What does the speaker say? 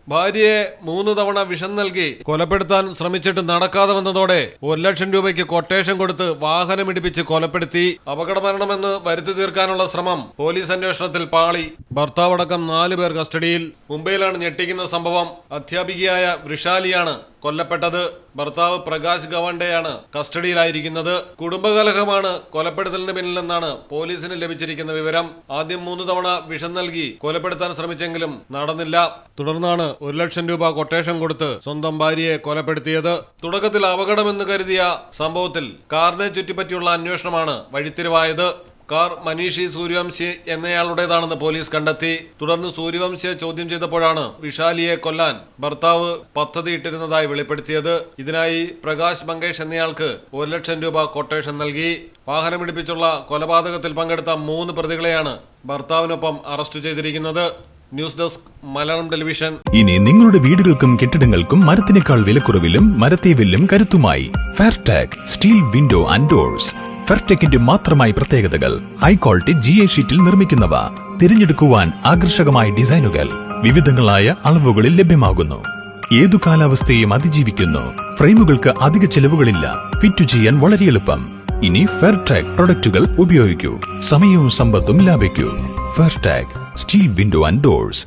ഭാര്യയെ 3 തവണ വിഷം നൽകി കൊലപ്പെടുത്താൻ ശ്രമിച്ചിട്ട് നടക്കാതെ വന്നതോടെ 1 ലക്ഷം രൂപയ്ക്ക് കൊട്ടേഷൻ കൊടുത്ത് വാഹനമിടിപ്പിച്ച് കൊലപ്പെടുത്തി. അപകടമരണമെന്ന് വരുത്തി തീർക്കാനുള്ള ശ്രമം പോലീസ് അന്വേഷണത്തിൽ പാളി. ഭർത്താവടക്കം 4 പേർ കസ്റ്റഡിയിൽ. മുംബൈയിലാണ് ഞെട്ടിക്കുന്ന സംഭവം. അധ്യാപികയായ വൃഷാലിയാണ് കൊല്ലപ്പെട്ടത്. ഭർത്താവ് പ്രകാശ് ഗവാണ്ടയാണ് കസ്റ്റഡിയിലായിരിക്കുന്നത്. കുടുംബകലഹമാണ് കൊലപ്പെടുത്തലിന് പിന്നിലെന്നാണ് പോലീസിന് ലഭിച്ചിരിക്കുന്ന വിവരം. ആദ്യം 3 തവണ വിഷം നൽകി കൊലപ്പെടുത്താൻ ശ്രമിച്ചെങ്കിലും നടന്നില്ല. തുടർന്നാണ് 1 ലക്ഷം രൂപ കൊട്ടേഷൻ കൊടുത്ത് സ്വന്തം ഭാര്യയെ കൊലപ്പെടുത്തിയത്. തുടക്കത്തിൽ അപകടമെന്ന് കരുതിയ സംഭവത്തിൽ കാറിനെ ചുറ്റിപ്പറ്റിയുള്ള അന്വേഷണമാണ് വഴിത്തിരിവായത്. കാർ മനീഷി സൂര്യവംശി എന്നയാളുടേതാണെന്ന് പോലീസ് കണ്ടെത്തി. തുടർന്ന് സൂര്യവംശിയെ ചോദ്യം ചെയ്തപ്പോഴാണ് വിശാലിയെ കൊല്ലാൻ ഭർത്താവ് പദ്ധതിയിട്ടിരുന്നതായി വെളിപ്പെടുത്തിയത്. ഇതിനായി പ്രകാശ് മങ്കേഷ് എന്നയാൾക്ക് 1 ലക്ഷം രൂപ കൊട്ടേഷൻ നൽകി. വാഹനമിടിപ്പിച്ചുള്ള കൊലപാതകത്തിൽ പങ്കെടുത്ത 3 പ്രതികളെയാണ് ഭർത്താവിനൊപ്പം അറസ്റ്റ് ചെയ്തിരിക്കുന്നത്. News desk Malayalam television. ഇനി നിങ്ങളുടെ വീടുകൾക്കും കെട്ടിടങ്ങൾക്കും മരത്തിനേക്കാൾ വിലക്കുറവിലും മരത്തേവിലും കരുത്തുമായി ഫെയർടെക് സ്റ്റീൽ വിൻഡോ ആൻഡ് ഡോർസ്. ഫെയർടെക്കിന്റെ മാത്രമായി പ്രത്യേകതകൾ. ഹൈ ക്വാളിറ്റി GA ഷീറ്റിൽ നിർമ്മിക്കുന്നവ. തിരഞ്ഞെടുക്കുവാൻ ആകർഷകമായ ഡിസൈനുകൾ വിവിധങ്ങളായ അളവുകളിൽ ലഭ്യമാകുന്നു. ഏതു കാലാവസ്ഥയെയും അതിജീവിക്കുന്നു. ഫ്രെയിമുകൾക്ക് അധിക ചെലവുകളില്ല. ഫിറ്റ് ചെയ്യാൻ വളരെ എളുപ്പം. ഇനി ഫെയർടെക് പ്രൊഡക്റ്റുകൾ ഉപയോഗിക്കൂ. സമയവും സമ്പത്തും ലാഭിക്കൂ. ഫെയർടെക് സ്റ്റീൽ വിൻഡോ ആൻഡ് ഡോർസ്.